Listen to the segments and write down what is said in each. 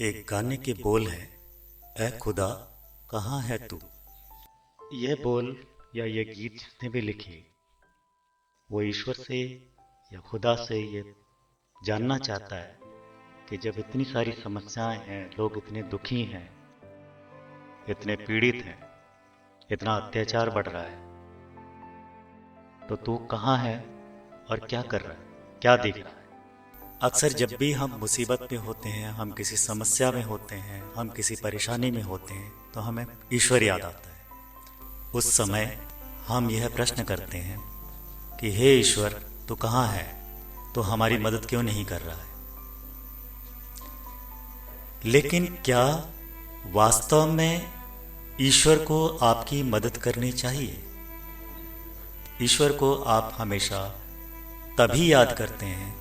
एक गाने के बोल हैं, ऐ खुदा कहाँ है तू। यह बोल या ये गीत जिसने भी लिखे वो ईश्वर से या खुदा से ये जानना चाहता है कि जब इतनी सारी समस्याएं हैं, लोग इतने दुखी हैं, इतने पीड़ित हैं, इतना अत्याचार बढ़ रहा है, तो तू कहाँ है और क्या कर रहा है, क्या देख रहा है। अक्सर जब भी हम मुसीबत में होते हैं, हम किसी समस्या में होते हैं, हम किसी परेशानी में होते हैं, तो हमें ईश्वर याद आता है। उस समय हम यह प्रश्न करते हैं कि हे ईश्वर तू कहाँ है, तो हमारी मदद क्यों नहीं कर रहा है। लेकिन क्या वास्तव में ईश्वर को आपकी मदद करनी चाहिए? ईश्वर को आप हमेशा तभी याद करते हैं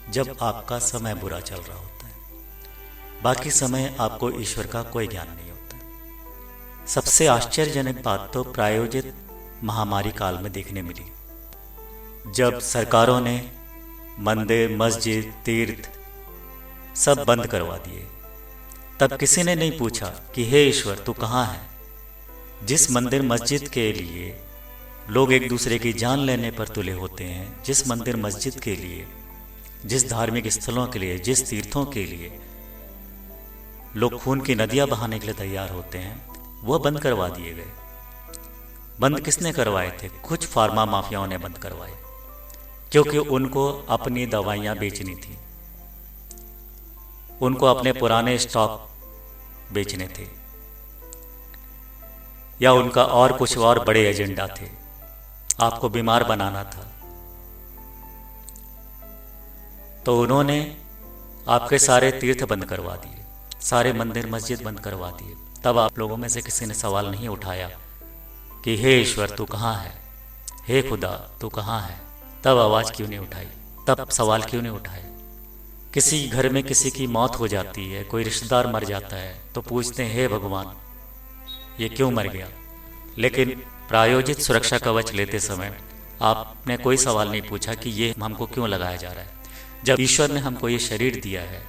जब आपका समय बुरा चल रहा होता है। बाकी समय आपको ईश्वर का कोई ज्ञान नहीं होता। सबसे आश्चर्यजनक बात तो प्रायोजित महामारी काल में देखने मिली, जब सरकारों ने मंदिर, मस्जिद, तीर्थ सब बंद करवा दिए। तब किसी ने नहीं पूछा कि हे ईश्वर तू कहाँ है। जिस मंदिर मस्जिद के लिए लोग एक दूसरे की जान लेने पर तुले होते हैं, जिस मंदिर मस्जिद के लिए, जिस धार्मिक स्थलों के लिए, जिस तीर्थों के लिए लोग खून की नदियां बहाने के लिए तैयार होते हैं, वह बंद करवा दिए गए। बंद किसने करवाए थे? कुछ फार्मा माफियाओं ने बंद करवाए, क्योंकि उनको अपनी दवाइयां बेचनी थी, उनको अपने पुराने स्टॉक बेचने थे, या उनका और कुछ और बड़े एजेंडा थे। आपको बीमार बनाना था, तो उन्होंने आपके सारे तीर्थ बंद करवा दिए, सारे मंदिर मस्जिद बंद करवा दिए। तब आप लोगों में से किसी ने सवाल नहीं उठाया कि हे ईश्वर तू कहाँ है, हे खुदा तू कहाँ है। तब आवाज़ क्यों नहीं उठाई, तब सवाल क्यों नहीं उठाए। किसी घर में किसी की मौत हो जाती है, कोई रिश्तेदार मर जाता है, तो पूछते हैं हे भगवान ये क्यों मर गया। लेकिन प्रायोजित सुरक्षा कवच लेते समय आपने कोई सवाल नहीं पूछा कि ये हमको क्यों लगाया जा रहा है। जब ईश्वर ने हमको ये शरीर दिया है,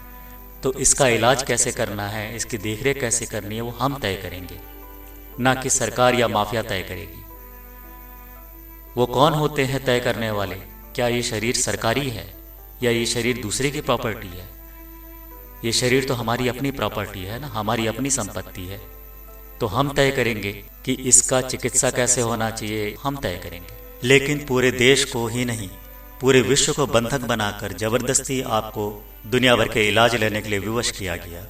तो इसका इलाज कैसे करना है, इसकी देखरेख कैसे करनी है, वो हम तय करेंगे, ना कि सरकार या माफिया तय करेगी। वो कौन होते हैं तय करने वाले? क्या ये शरीर सरकारी है या ये शरीर दूसरे की प्रॉपर्टी है? ये शरीर तो हमारी अपनी प्रॉपर्टी है ना, हमारी अपनी संपत्ति है। तो हम तय करेंगे कि इसका चिकित्सा कैसे होना चाहिए, हम तय करेंगे। लेकिन पूरे देश को ही नहीं, पूरे विश्व को बंधक बनाकर जबरदस्ती आपको दुनिया भर के इलाज लेने के लिए विवश किया गया।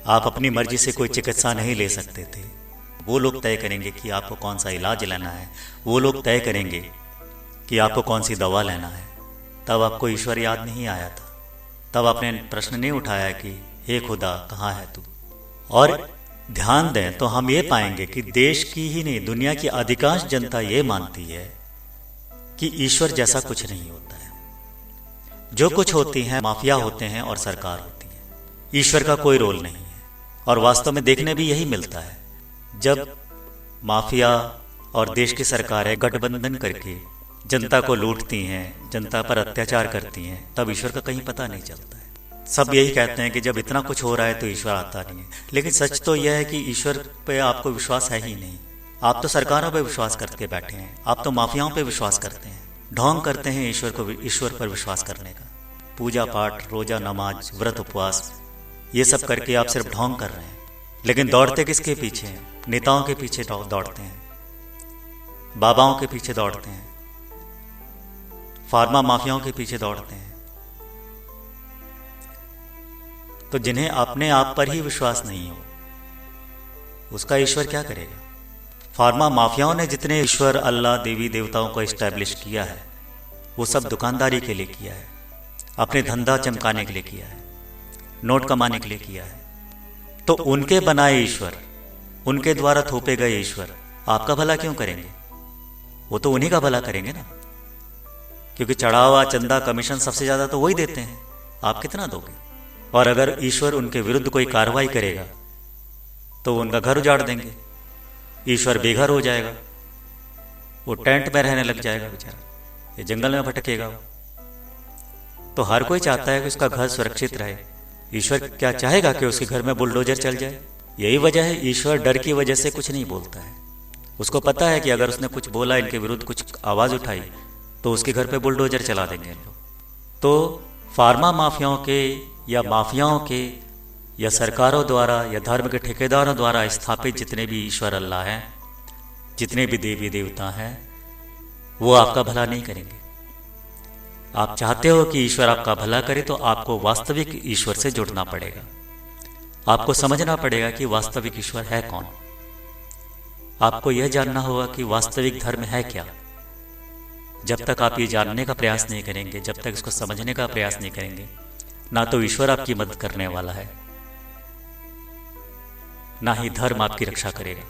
आप अपनी मर्जी से कोई चिकित्सा नहीं ले सकते थे। वो लोग तय करेंगे कि आपको कौन सा इलाज लेना है, वो लोग तय करेंगे कि आपको कौन सी दवा लेना है। तब आपको ईश्वर याद नहीं आया था, तब आपने प्रश्न नहीं उठाया कि हे खुदा कहाँ है तू। और ध्यान दें तो हम ये पाएंगे कि देश की ही नहीं, दुनिया की अधिकांश जनता ये मानती है कि ईश्वर जैसा कुछ नहीं होता है। जो कुछ होती है माफिया होते हैं और सरकार होती है, ईश्वर का कोई रोल नहीं है। और वास्तव में देखने भी यही मिलता है, जब माफिया और देश की सरकारें गठबंधन करके जनता को लूटती हैं, जनता पर अत्याचार करती हैं, तब ईश्वर का कहीं पता नहीं चलता है। सब यही कहते हैं कि जब इतना कुछ हो रहा है तो ईश्वर आता नहीं है। लेकिन सच तो यह है कि ईश्वर पे आपको विश्वास है ही नहीं। आप तो सरकारों पे विश्वास करके बैठे हैं, आप तो माफियाओं पे विश्वास करते हैं, ढोंग करते हैं ईश्वर पर विश्वास करने का। पूजा पाठ, रोजा, नमाज, व्रत, उपवास, ये सब करके आप सिर्फ ढोंग कर रहे हैं। लेकिन दौड़ते किसके पीछे हैं? नेताओं के पीछे दौड़ते हैं, बाबाओं के पीछे दौड़ते हैं, फार्मा माफियाओं के पीछे दौड़ते हैं। तो जिन्हें अपने आप पर ही विश्वास नहीं हो, उसका ईश्वर क्या करेगा? फार्मा माफियाओं ने जितने ईश्वर, अल्लाह, देवी देवताओं को एस्टैब्लिश किया है, वो सब दुकानदारी के लिए किया है, अपने धंधा चमकाने के लिए किया है, नोट कमाने के लिए किया है। तो उनके बनाए ईश्वर, उनके द्वारा थोपे गए ईश्वर आपका भला क्यों करेंगे? वो तो उन्हीं का भला करेंगे ना, क्योंकि चढ़ावा, चंदा, कमीशन सबसे ज्यादा तो वही देते हैं। आप कितना दोगे? और अगर ईश्वर उनके विरुद्ध कोई कार्रवाई करेगा तो उनका घर उजाड़ देंगे, ईश्वर बेघर हो जाएगा, वो टेंट में रहने लग जाएगा बेचारा, ये जंगल में भटकेगा। तो हर कोई चाहता है कि उसका घर सुरक्षित रहे, ईश्वर क्या चाहेगा कि उसके घर में बुलडोजर चल जाए? यही वजह है ईश्वर डर की वजह से कुछ नहीं बोलता है। उसको पता है कि अगर उसने कुछ बोला, इनके विरुद्ध कुछ आवाज़ उठाई, तो उसके घर पे बुलडोजर चला देंगे लोग। तो फार्मा माफियाओं के या माफियाओं के या सरकारों द्वारा या धर्म के ठेकेदारों द्वारा स्थापित जितने भी ईश्वर अल्लाह हैं, जितने भी देवी देवता हैं, वो आपका भला नहीं करेंगे। आप चाहते हो कि ईश्वर आपका भला करे, तो आपको वास्तविक ईश्वर से जुड़ना पड़ेगा। आपको समझना पड़ेगा कि वास्तविक ईश्वर है कौन। आपको यह जानना होगा कि वास्तविक धर्म है क्या। जब तक आप ये जानने का प्रयास नहीं करेंगे, जब तक इसको समझने का प्रयास नहीं करेंगे, ना तो ईश्वर आपकी मदद करने वाला है, ना ही धर्म आपकी रक्षा करेगा।